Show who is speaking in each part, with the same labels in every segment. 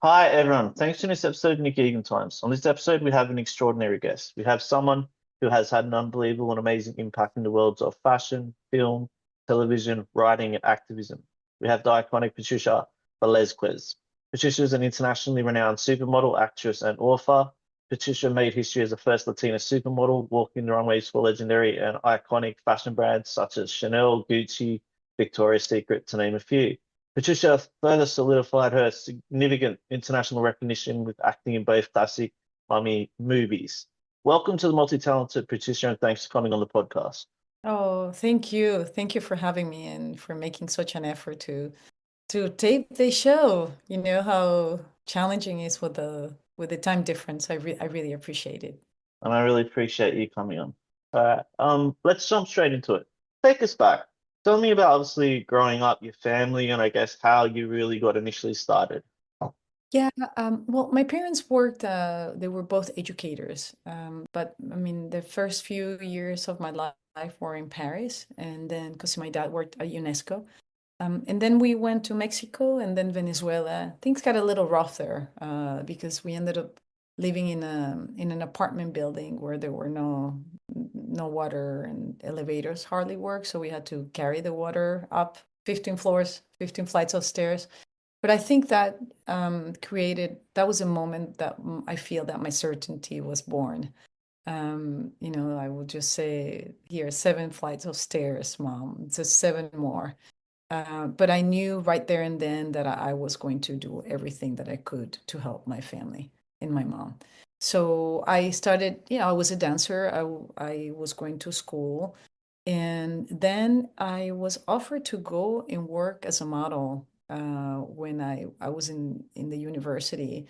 Speaker 1: Hi, everyone. Thanks for this episode of Nick Egan Times. On this episode, we have an extraordinary guest. We have someone who has had an unbelievable and amazing impact in the worlds of fashion, film, television, writing, and activism. We have the iconic Patricia Velásquez. Patricia is an internationally renowned supermodel, actress, and author. Patricia made history as the first Latina supermodel, walking the runways for legendary and iconic fashion brands such as Chanel, Gucci, Victoria's Secret, to name a few. Patricia further solidified her significant international recognition with acting in both classic mummy movies. Welcome to the multi-talented Patricia, and thanks for coming on the podcast.
Speaker 2: Oh, thank you. Thank you for having me and for making such an effort to tape the show. You know how challenging it is with the time difference. I really appreciate it.
Speaker 1: And I really appreciate you coming on. All right, let's jump straight into it. Take us back. Tell me about obviously growing up, your family, and I guess how you really got initially started.
Speaker 2: Yeah, well, my parents worked, they were both educators. But I mean, the first few years of my life were in Paris, and then because my dad worked at UNESCO. And then we went to Mexico and then Venezuela. Things got a little rough there because we ended up living in an apartment building where there were no water and elevators hardly work. So we had to carry the water up 15 floors, 15 flights of stairs. But I think that that was a moment that I feel that my certainty was born. I would just say, here, 7 flights of stairs, mom, just seven more. But I knew right there and then that I was going to do everything that I could to help my family and my mom. So I started, I was a dancer. I was going to school. And then I was offered to go and work as a model when I was in the university.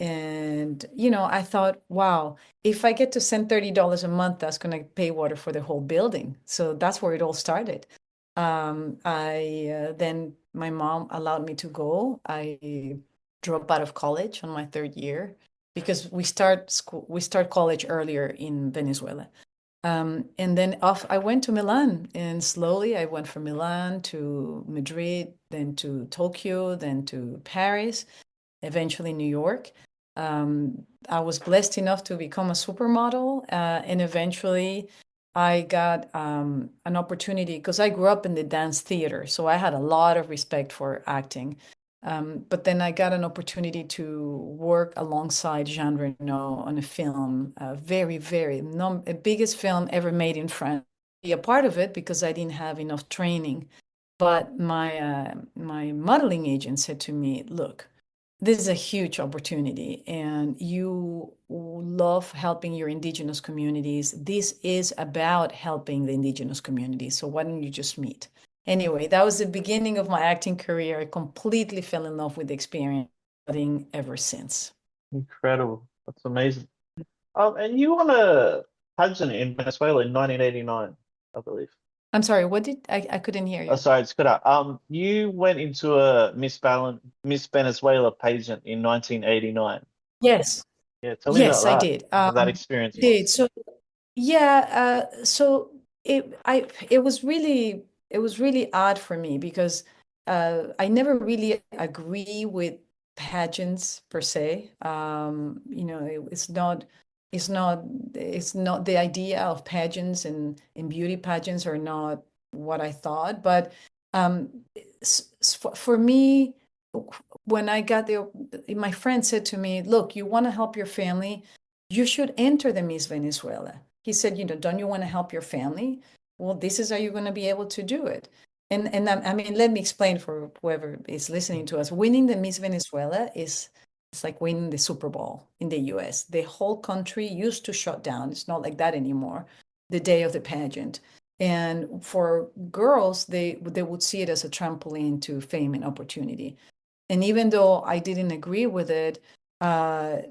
Speaker 2: And, I thought, wow, if I get to send $30 a month, that's going to pay water for the whole building. So that's where it all started. I Then my mom allowed me to go. I dropped out of college on my third year because we start college earlier in Venezuela. And then off I went to Milan, and slowly I went from Milan to Madrid, then to Tokyo, then to Paris, eventually New York. I was blessed enough to become a supermodel, and eventually I got an opportunity because I grew up in the dance theater, so I had a lot of respect for acting. But then I got an opportunity to work alongside Jean Reno on a film, a very, very biggest film ever made in France. Be a part of it because I didn't have enough training. But my modeling agent said to me, "Look, this is a huge opportunity, and you love helping your indigenous communities. This is about helping the indigenous communities. So why don't you just meet?" Anyway, that was the beginning of my acting career. I completely fell in love with the experience, studying ever since.
Speaker 1: Incredible. That's amazing. And you won a pageant in Venezuela in 1989, I believe.
Speaker 2: I'm sorry, what did I couldn't hear
Speaker 1: Oh,
Speaker 2: you.
Speaker 1: sorry, it's cut out. You went into a Miss Venezuela pageant in 1989.
Speaker 2: Yes,
Speaker 1: Yeah, tell me about
Speaker 2: yes, I
Speaker 1: that.
Speaker 2: did.
Speaker 1: How that experience
Speaker 2: Did
Speaker 1: was.
Speaker 2: so Yeah, so it was really odd for me because I never really agree with pageants per se. It's not the idea of pageants and beauty pageants are not what I thought. But for me, when I got there, my friend said to me, "Look, you want to help your family, you should enter the Miss Venezuela." He said, "Don't you want to help your family? Well, this is how you're going to be able to do it." And I mean, let me explain for whoever is listening to us. Winning the Miss Venezuela is it's like winning the Super Bowl in the US. The whole country used to shut down. It's not like that anymore. The day of the pageant. And for girls, they would see it as a trampoline to fame and opportunity. And even though I didn't agree with it, uh,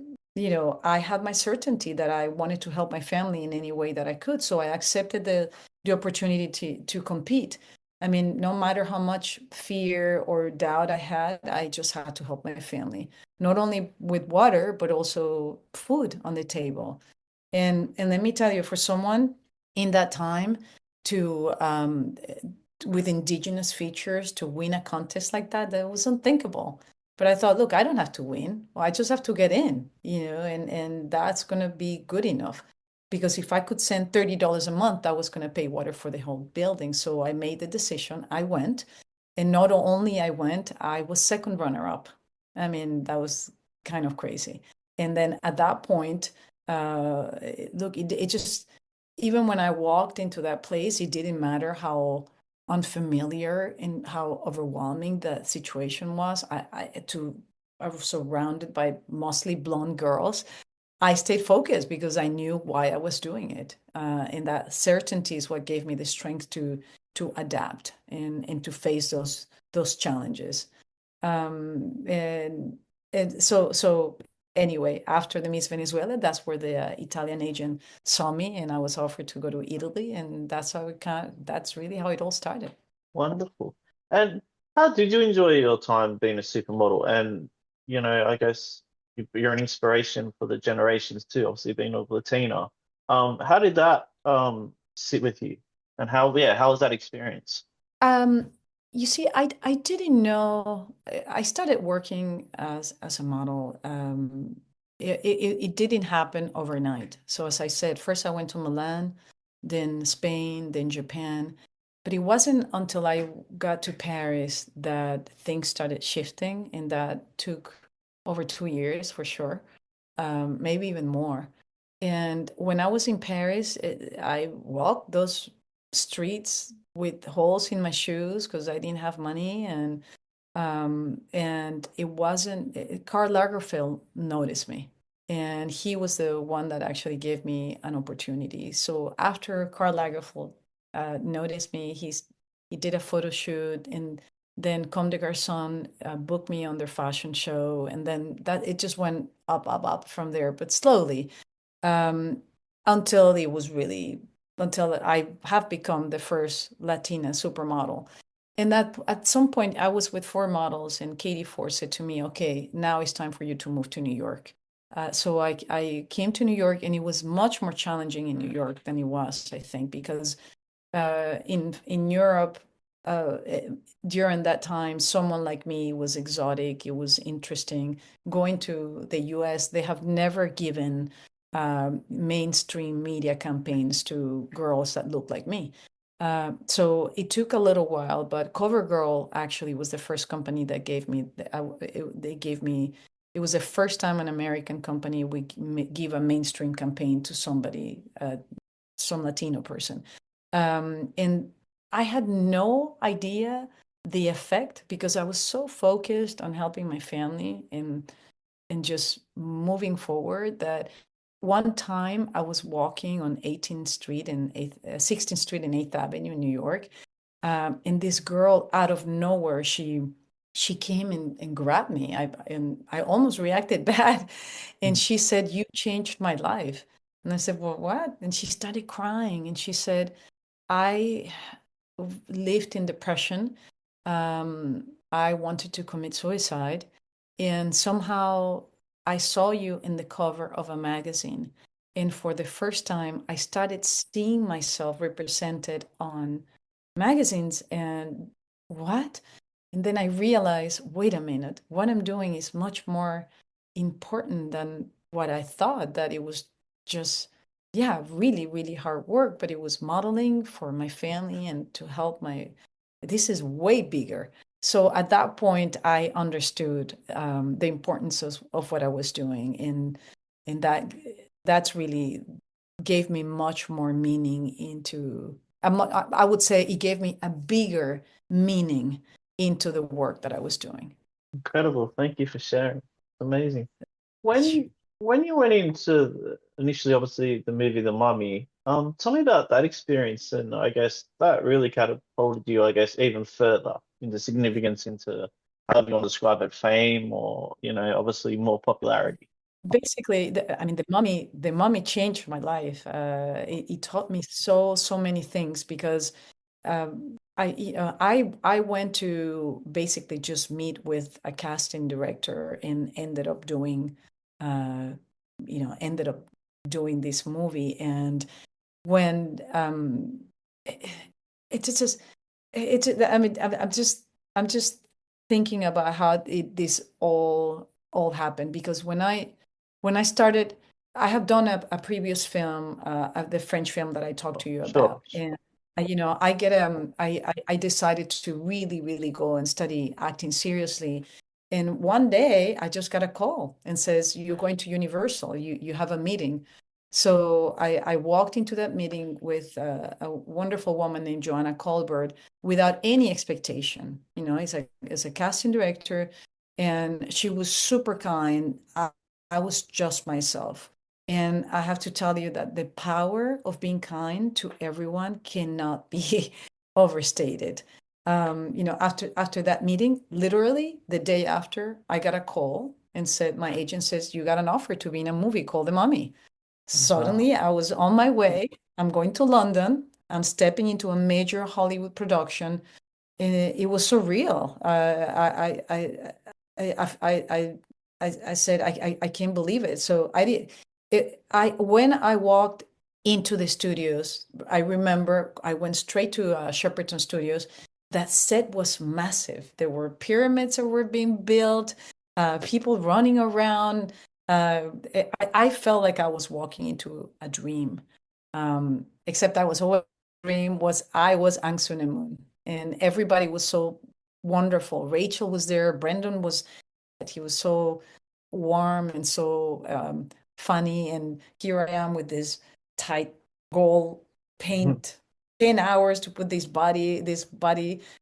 Speaker 2: I had my certainty that I wanted to help my family in any way that I could. So I accepted the opportunity to compete. I mean, no matter how much fear or doubt I had, I just had to help my family, not only with water, but also food on the table. And let me tell you, for someone in that time to with indigenous features to win a contest like that, that was unthinkable. But I thought, look, I don't have to win. Well, I just have to get in, and that's going to be good enough. Because if I could send $30 a month, that was going to pay water for the whole building. So I made the decision. I went. And not only I went, I was second runner up. I mean, that was kind of crazy. And then at that point, look, it just, even when I walked into that place, it didn't matter how unfamiliar and how overwhelming the situation was. I was surrounded by mostly blonde girls. I stayed focused because I knew why I was doing it, and that certainty is what gave me the strength to adapt and to face those challenges. And so anyway, after the Miss Venezuela, that's where the Italian agent saw me, and I was offered to go to Italy, and that's really how it all started.
Speaker 1: Wonderful. And how did you enjoy your time being a supermodel? And, I guess you're an inspiration for the generations too, obviously being of Latina. How did that sit with you? And how was that experience?
Speaker 2: Um, you see, I didn't know. I started working as a model. It didn't happen overnight. So as I said, first I went to Milan, then Spain, then Japan. But it wasn't until I got to Paris that things started shifting, and that took over 2 years for sure, maybe even more. And when I was in Paris, I walked those streets with holes in my shoes because I didn't have money, and it wasn't Karl Lagerfeld noticed me, and he was the one that actually gave me an opportunity. So after Karl Lagerfeld noticed me, he did a photo shoot, and then Comme des Garçons booked me on their fashion show, and then that it just went up, up, up from there, but slowly, um, until it was really until I have become the first Latina supermodel. And that at some point I was with four models, and Katie Ford said to me, "Okay, now it's time for you to move to New York." So I came to New York, and it was much more challenging in New York than it was, I think, because in Europe, during that time, someone like me was exotic. It was interesting. Going to the U.S., they have never given mainstream media campaigns to girls that look like me. So it took a little while, but CoverGirl actually was the first company that gave me. They gave me. It was the first time an American company would give a mainstream campaign to somebody, some Latino person. And I had no idea the effect because I was so focused on helping my family and just moving forward that one time I was walking on 18th Street and 16th Street and 8th Avenue in New York, and this girl out of nowhere, she came and grabbed me. I almost reacted bad, and
Speaker 1: Mm.
Speaker 2: she said, "You changed my life." And I said, "Well, what?" And she started crying, and she said, "I lived in depression. I wanted to commit suicide, and somehow I saw you in the cover of a magazine. And for the first time, I started seeing myself represented on magazines. And what?" And then I realized, wait a minute, what I'm doing is much more important than what I thought, that it was just, yeah, really, really hard work, but it was modeling for my family and to help this is way bigger. So at that point, I understood the importance of what I was doing, and that's really gave me much more meaning into. I would say it gave me a bigger meaning into the work that I was doing.
Speaker 1: Incredible. Thank you for sharing. Amazing. When when you went into initially, obviously, the movie The Mummy, tell me about that experience, and I guess that really catapulted you, I guess, even further into significance, into how you want to describe it, fame, or obviously more popularity.
Speaker 2: Basically, I mean, the mummy changed my life. It taught me so many things because I went to basically just meet with a casting director and uh, ended up doing this movie. And when it, it's just it's I mean I'm just thinking about how this all happened, because when I started, I have done a previous film, the French film that I talked to you
Speaker 1: Sure.
Speaker 2: about, and I decided to really really go and study acting seriously. And one day I just got a call and says, "You're going to Universal. You have a meeting." So I walked into that meeting with a wonderful woman named Joanna Colbert without any expectation. As a casting director, and she was super kind. I was just myself. And I have to tell you that the power of being kind to everyone cannot be overstated. After that meeting, literally the day after, I got a call and said, my agent says, you got an offer to be in a movie called The Mummy.
Speaker 1: Wow.
Speaker 2: Suddenly, I was on my way. I'm going to London. I'm stepping into a major Hollywood production. And it was surreal. I said, I can't believe it. So I did it. When I walked into the studios, I remember I went straight to Shepperton Studios. That set was massive. There were pyramids that were being built, people running around. I felt like I was walking into a dream. Except I was always dream was I was Ang Sunemun, and everybody was so wonderful. Rachel was there. Brendan was he was so warm and so funny. And here I am with this tight gold paint, 10 hours to put this body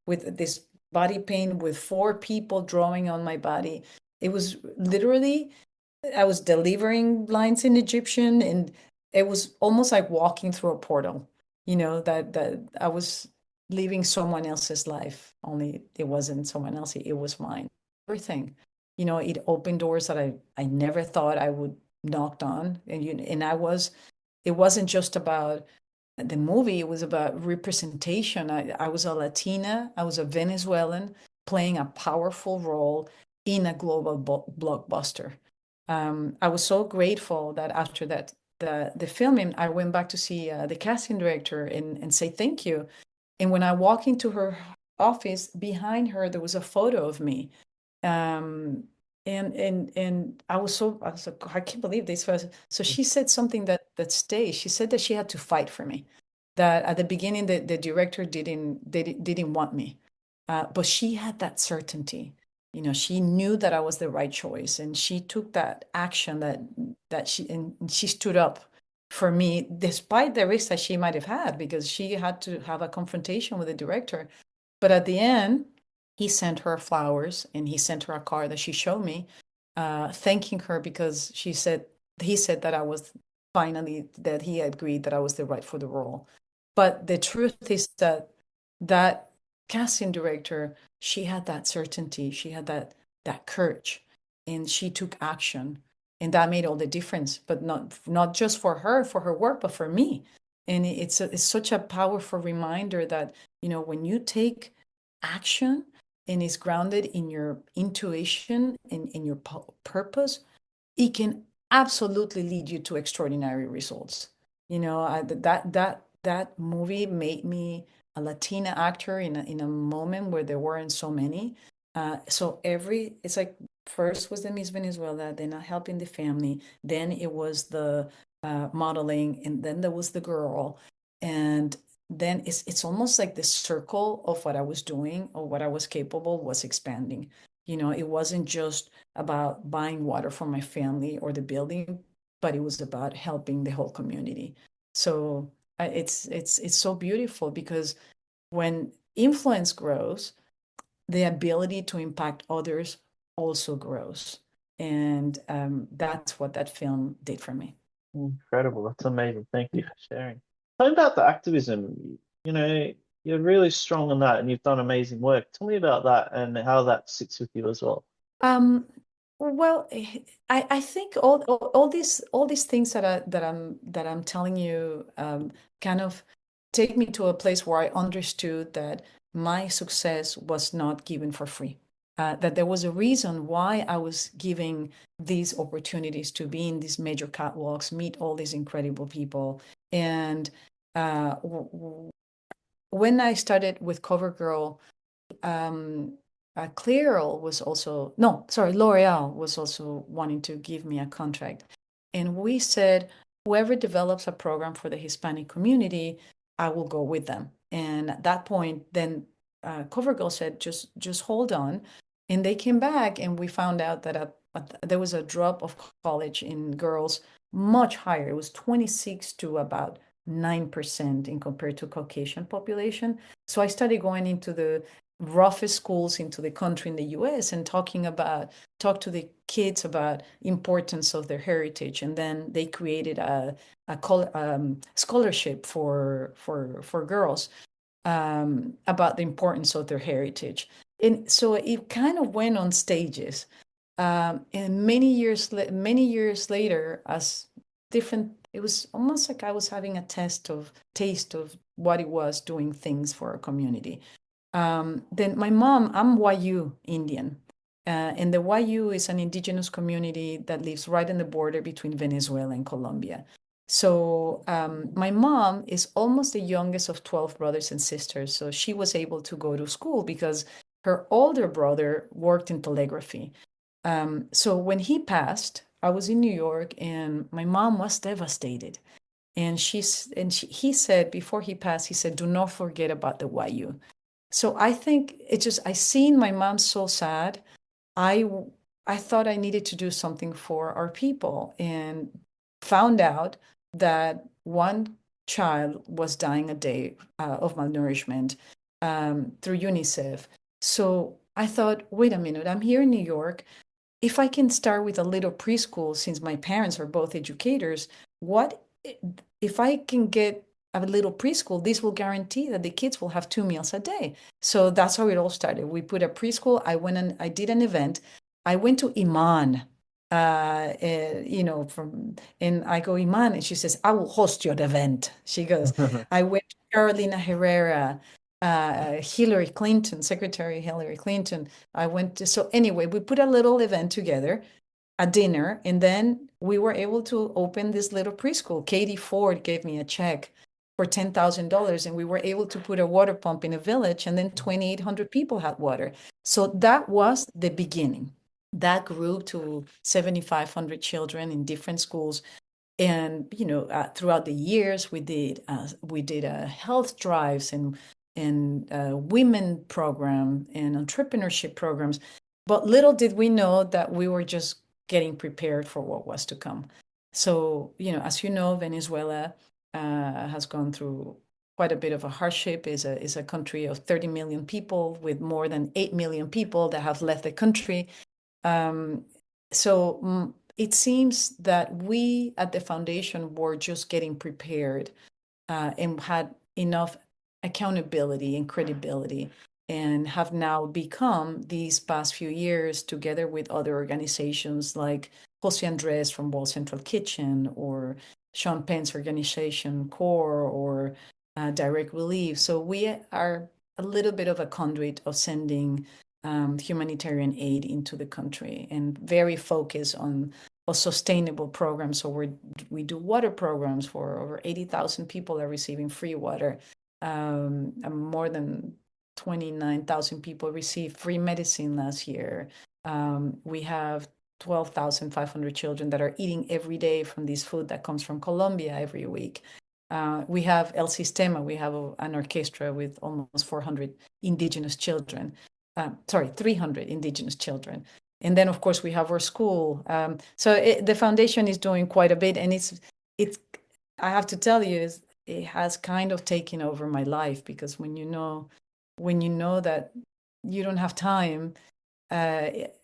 Speaker 2: with this body paint with four people drawing on my body. It was literally, I was delivering lines in Egyptian, and it was almost like walking through a portal, that I was living someone else's life, only it wasn't someone else, it was mine. Everything. It opened doors that I never thought I would knocked on. And it wasn't just about the movie, it was about representation. I was a Latina, I was a Venezuelan playing a powerful role in a global blockbuster. I was so grateful that after the filming, I went back to see the casting director and say thank you. And when I walked into her office, behind her there was a photo of me. Um, and I was like, I can't believe this was. So she said something that stays. She said that she had to fight for me. That at the beginning, the director didn't want me, but she had that certainty. She knew that I was the right choice, and she took that action and she stood up for me despite the risk that she might have had, because she had to have a confrontation with the director. But at the end, he sent her flowers and he sent her a card that she showed me, thanking her because he said that I was finally, that he agreed that I was the right for the role. But the truth is that casting director, she had that certainty, she had that courage, and she took action, and that made all the difference. But not just for her work, but for me. And it's such a powerful reminder that when you take action and is grounded in your intuition and in your purpose, it can absolutely lead you to extraordinary results. That movie made me a Latina actor in a moment where there weren't so many. So it's like first was the Miss Venezuela, then helping the family, then it was the modeling, and then there was the girl, and then it's almost like the circle of what I was doing or what I was capable was expanding. It wasn't just about buying water for my family or the building, but it was about helping the whole community. So it's so beautiful, because when influence grows, the ability to impact others also grows, and that's what that film did for me.
Speaker 1: Incredible. That's amazing. Thank you for sharing. Tell me about the activism. You're really strong on that and you've done amazing work. Tell me about that and how that sits with you as well.
Speaker 2: Um, well, I think all these things that I'm telling you kind of take me to a place where I understood that my success was not given for free. That there was a reason why I was giving these opportunities to be in these major catwalks, meet all these incredible people. And when I started with CoverGirl, um, Clairol was also, no, sorry, L'Oreal was also wanting to give me a contract. And we said, whoever develops a program for the Hispanic community, I will go with them. And at that point, then CoverGirl said, just hold on. And they came back, and we found out that there was a drop of college in girls much higher. It was 26 to about 9% in compared to Caucasian population. So I started going into the roughest schools into the country in the US and talk to the kids about importance of their heritage. And then they created a scholarship for girls about the importance of their heritage. And so it kind of went on stages. And many years later, as different, it was almost like I was having a taste of what it was doing things for a community. Then my mom, I'm Wayu Indian. And the Wayu is an indigenous community that lives right in the border between Venezuela and Colombia. So my mom is almost the youngest of 12 brothers and sisters. So she was able to go to school because her older brother worked in telegraphy. So when he passed, I was in New York and my mom was devastated. And he said, before he passed, he said, do not forget about the Wayu. So I think I seen my mom so sad. I I thought I needed to do something for our people and found out that one child was dying a day of malnourishment through UNICEF. So I thought, wait a minute, I'm here in New York. If I can start with a little preschool, since my parents are both educators, what if I can get a little preschool? This will guarantee that the kids will have 2 meals a day. So that's how it all started. We put a preschool. I went and I did an event. I went to Iman, and I go, Iman, and she says, I will host your event. She goes, I went to Carolina Herrera, Hillary Clinton, Secretary Hillary Clinton. So anyway, we put a little event together, a dinner, and then we were able to open this little preschool. Katie Ford gave me a check for $10,000, and we were able to put a water pump in a village, and then 2,800 people had water. So that was the beginning. That grew to 7,500 children in different schools. And throughout the years, we did health drives and women program and entrepreneurship programs. But little did we know that we were just getting prepared for what was to come. So, as you know, Venezuela has gone through quite a bit of a hardship. Is a country of 30 million people with more than 8 million people that have left the country. So it seems that we at the foundation were just getting prepared and had enough accountability and credibility, and have now become, these past few years, together with other organizations like Jose Andres from World Central Kitchen, or Sean Penn's organization CORE, or Direct Relief. So we are a little bit of a conduit of sending humanitarian aid into the country, and very focused on a sustainable programs. So we do water programs for over 80,000 people are receiving free water. More than 29,000 people received free medicine last year. We have 12,500 children that are eating every day from this food that comes from Colombia every week. We have El Sistema. We have an orchestra with almost 400 indigenous children. 300 indigenous children. And then, of course, we have our school. So the foundation is doing quite a bit, and I have to tell you, it has kind of taken over my life, because when you know that you don't have time,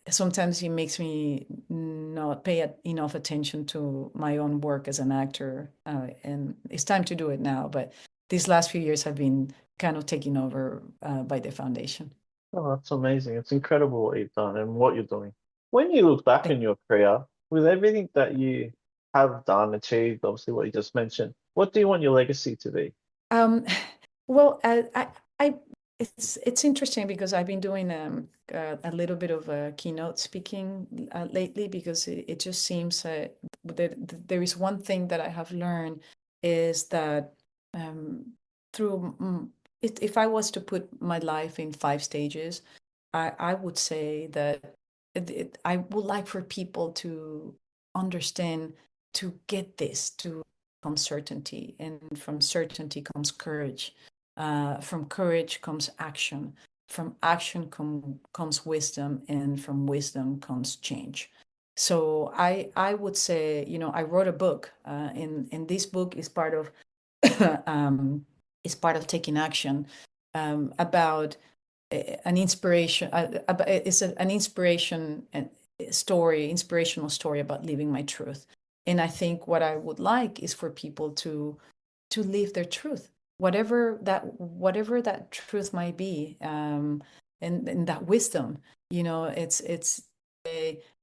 Speaker 2: sometimes it makes me not pay enough attention to my own work as an actor, and it's time to do it now. But these last few years have been kind of taken over by the foundation.
Speaker 1: Oh, that's amazing. It's incredible what you've done and what you're doing. When you look back in your career, with everything that you have done, achieved, obviously what you just mentioned, what do you want your legacy to be?
Speaker 2: Um, well, it's interesting, because I've been doing a little bit of keynote speaking lately, because it just seems that there is one thing that I have learned, is that through if I was to put my life in 5 stages, I would say that I would like for people to understand, to get this, to come certainty, and from certainty comes courage. From courage comes action. From action comes wisdom, and from wisdom comes change. So I would say, I wrote a book, and this book is part of is part of taking action, about an inspiration. It's an inspiration and inspirational story about living my truth. And I think what I would like is for people to live their truth, whatever that truth might be, and that wisdom. It's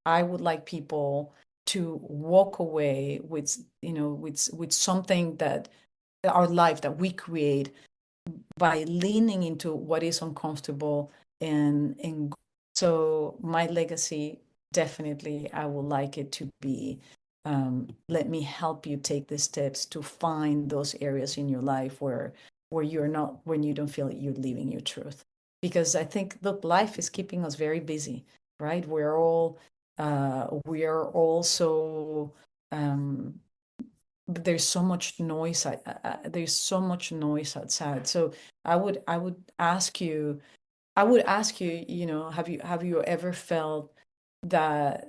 Speaker 2: I would like people to walk away with with something, that our life that we create, by leaning into what is uncomfortable. And so my legacy, definitely I would like it to be, let me help you take the steps to find those areas in your life where you're not, when you don't feel like you're living your truth. Because I think, look, life is keeping us very busy, right? We are all so, but there's so much noise. There's so much noise outside. So I would ask you, have you ever felt that,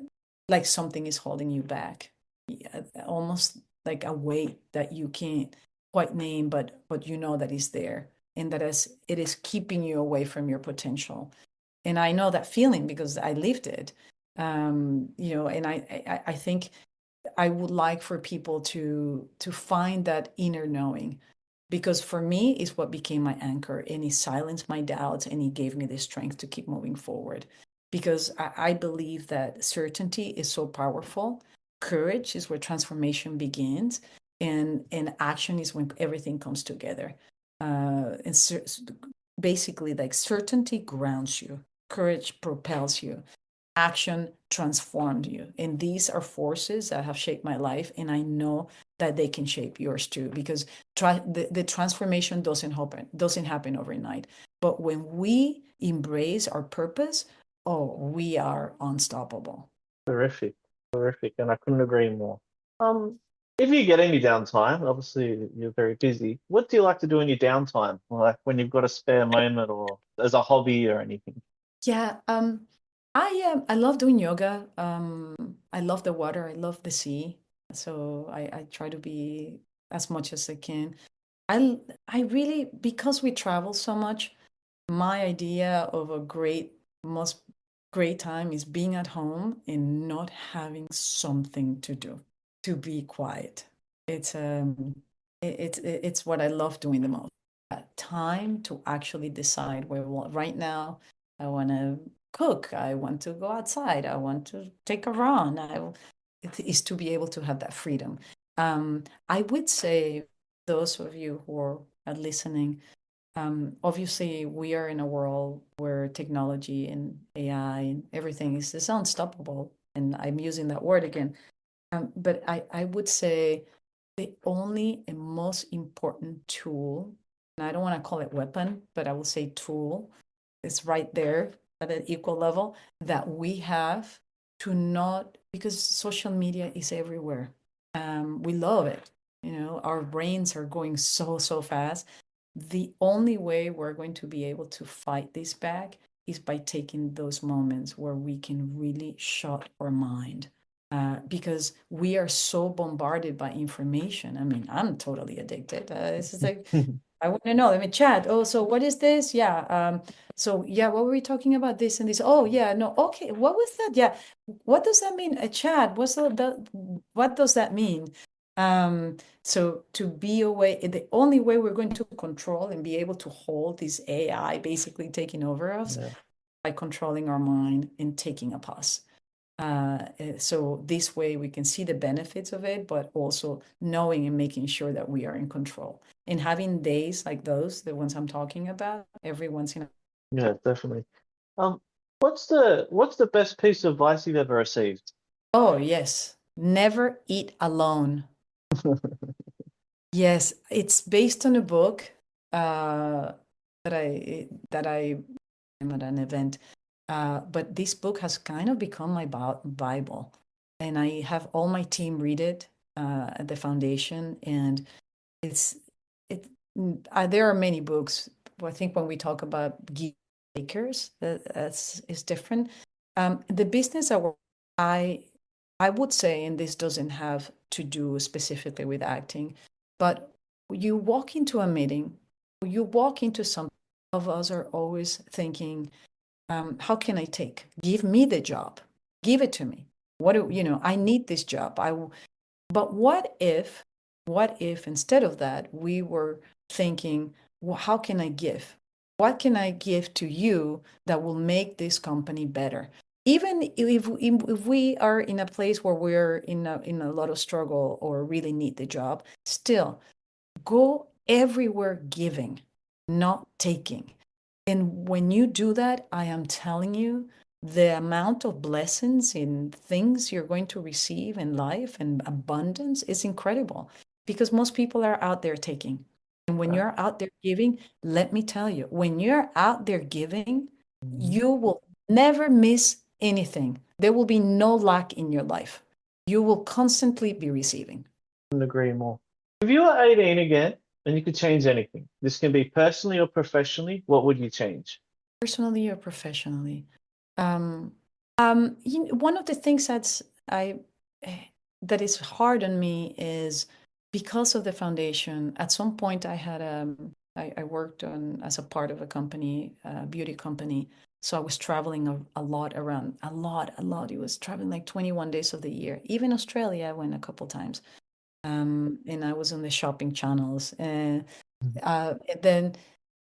Speaker 2: like, something is holding you back? Yeah, almost like a weight that you can't quite name, but you know that is there, and that it is keeping you away from your potential. And I know that feeling because I lived it. And I think I would like for people to find that inner knowing, because for me is what became my anchor, and it silenced my doubts, and it gave me the strength to keep moving forward. Because I believe that certainty is so powerful. Courage is where transformation begins, and action is when everything comes together. Basically, like, certainty grounds you, courage propels you, action transformed you. And these are forces that have shaped my life. And I know that they can shape yours too, because the transformation doesn't happen overnight. But when we embrace our purpose, oh, we are unstoppable.
Speaker 1: Terrific, terrific, and I couldn't agree more. If you get any downtime, obviously you're very busy. What do you like to do in your downtime, like when you've got a spare moment, or as a hobby or anything?
Speaker 2: Yeah, I love doing yoga. I love the water. I love the sea. So I try to be as much as I can. I really, because we travel so much, my idea of a most great time is being at home and not having something to do, to be quiet. It's what I love doing the most. Time to actually decide where, right now I want to cook, I want to go outside, I want to take a run. It is to be able to have that freedom. I would say, those of you who are listening, obviously, we are in a world where technology and AI and everything is unstoppable. And I'm using that word again. But I would say the only and most important tool, and I don't want to call it weapon, but I will say tool, is right there at an equal level, that we have to not, because social media is everywhere. We love it. Our brains are going so, so fast. The only way we're going to be able to fight this back is by taking those moments where we can really shut our mind, because we are so bombarded by information. I mean, I'm totally addicted. It's just like, I want to know. Let me chat. Oh, so what is this? Yeah. So yeah, what were we talking about? This and this. Oh yeah, no. Okay, what was that? Yeah. What does that mean? A chat. What does that mean? So to be away, the only way we're going to control and be able to hold this AI basically taking over us,
Speaker 1: Yeah,
Speaker 2: by controlling our mind and taking a pause. So this way we can see the benefits of it, but also knowing and making sure that we are in control, and having days like those, the ones I'm talking about, every once in a.
Speaker 1: yeah, definitely. Um, what's the best piece of advice you've ever received?
Speaker 2: Oh, yes. Never eat alone. Yes, it's based on a book, that I am at an event. But this book has kind of become my Bible. And I have all my team read it at the foundation. And it's, it, there are many books. I think when we talk about makers, that's is different. The business I I would say, and this doesn't have to do specifically with acting, but you walk into a meeting, you walk into some of us are always thinking, how can I take? Give me the job. Give it to me. What do you know? I need this job. But what if instead of that, we were thinking, well, how can I give? What can I give to you that will make this company better? Even if we are in a place where we're in a lot of struggle or really need the job, still go everywhere giving, not taking. And when you do that, I am telling you, the amount of blessings in things you're going to receive in life and abundance is incredible because most people are out there taking. And when you're out there giving, let me tell you, when you're out there giving, you will never miss anything. There will be no lack in your life. You will constantly be receiving.
Speaker 1: Couldn't agree more. If you were 18 again and you could change anything, this can be personally or professionally, what would you change?
Speaker 2: Personally or professionally? One of the things that is hard on me is because of the foundation. At some point, I worked on as a part of a company, a beauty company. So I was traveling a lot around, a lot. It was traveling like 21 days of the year. Even Australia, I went a couple times. And I was on the shopping channels. And then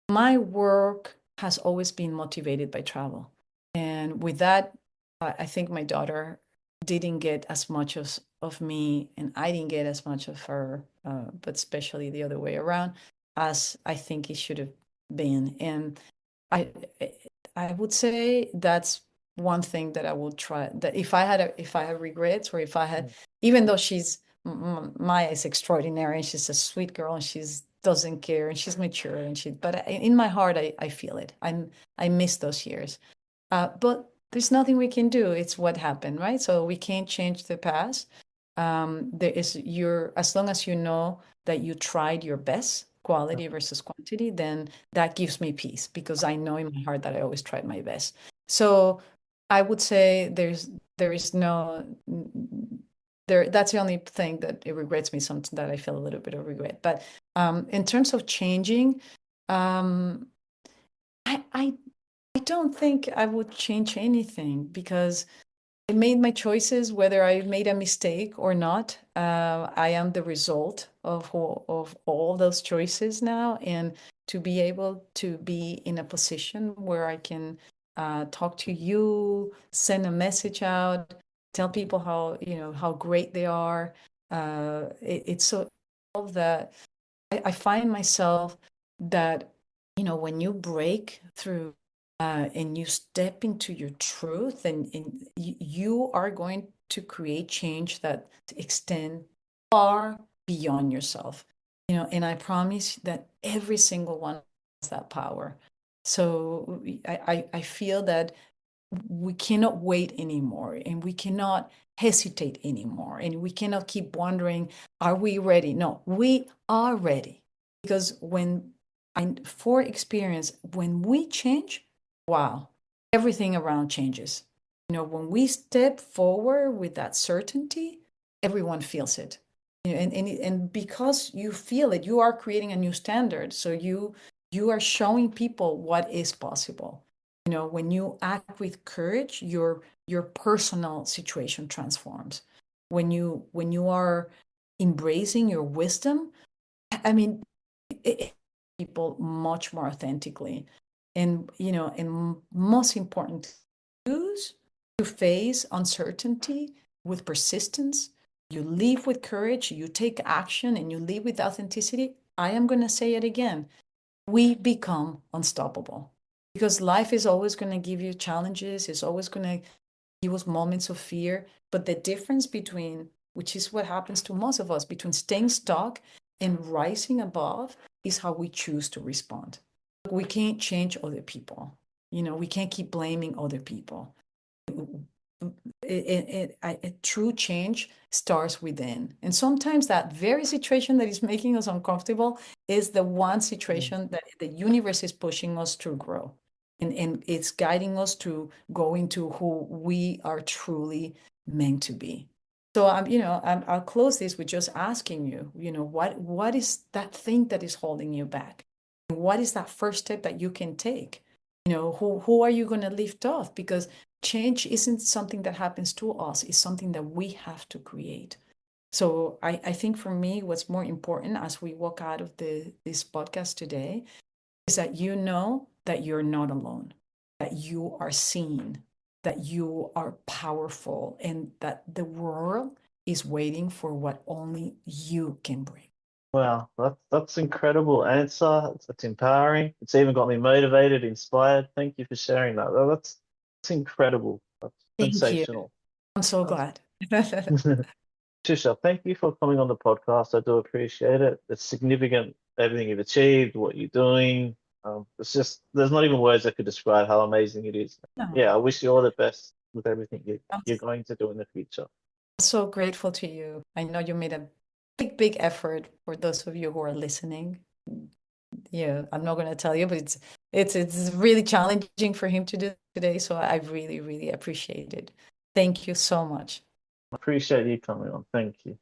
Speaker 2: my work has always been motivated by travel. And with that, I think my daughter didn't get as much of me, and I didn't get as much of her, but especially the other way around, as I think it should have been. And I, I would say that's one thing that I would try. That if I had regrets, or if I had, even though Maya is extraordinary and she's a sweet girl and she's doesn't care and she's mature and but in my heart I feel it. I miss those years. But there's nothing we can do. It's what happened, right? So we can't change the past. There is as long as you know that you tried your best, quality versus quantity, then that gives me peace because I know in my heart that I always tried my best. So I would say there is no that's the only thing that it regrets me, something that I feel a little bit of regret. But in terms of changing, um, I don't think I would change anything because I made my choices, whether I made a mistake or not. I am the result of all those choices now, and to be able to be in a position where I can talk to you, send a message out, tell people how great they are. It's so that I find myself that when you break through and you step into your truth, and you are going to create change that extend far beyond yourself. And I promise that every single one has that power. So I feel that we cannot wait anymore, and we cannot hesitate anymore, and we cannot keep wondering, are we ready? No, we are ready. Because for experience, when we change, wow, everything around changes. When we step forward with that certainty, everyone feels it. And because you feel it, you are creating a new standard. So you are showing people what is possible. When you act with courage, your personal situation transforms. When you are embracing your wisdom, I mean, people much more authentically. And most important, choose to face uncertainty with persistence. You live with courage, you take action, and you live with authenticity. I am going to say it again. We become unstoppable because life is always going to give you challenges. It's always going to give us moments of fear. But the difference which is what happens to most of us, between staying stuck and rising above, is how we choose to respond. We can't change other people. We can't keep blaming other people. True change starts within. And sometimes that very situation that is making us uncomfortable is the one situation that the universe is pushing us to grow. And it's guiding us to go into who we are truly meant to be. So I'll close this with just asking you, what is that thing that is holding you back? What is that first step that you can take? Who are you going to lift off? Because change isn't something that happens to us, it's something that we have to create. So I think for me, what's more important as we walk out of this podcast today is that you know that you're not alone, that you are seen, that you are powerful, and that the world is waiting for what only you can bring.
Speaker 1: Wow, that's incredible answer. It's empowering. It's even got me motivated, inspired. Thank you for sharing that. That's incredible. That's
Speaker 2: Thank you.
Speaker 1: sensational.
Speaker 2: I'm so glad.
Speaker 1: Patricia, thank you for coming on the podcast. I do appreciate it. It's significant, everything you've achieved, what you're doing. It's just, there's not even words that could describe how amazing it is.
Speaker 2: No,
Speaker 1: Yeah, I wish you all the best with everything
Speaker 2: I'm
Speaker 1: you're going to do in the future.
Speaker 2: so grateful to you. I know you made a big, big effort for those of you who are listening. Yeah, I'm not going to tell you, but it's really challenging for him to do today. So I really, really appreciate it. Thank you so much.
Speaker 1: I appreciate you coming on. Thank you.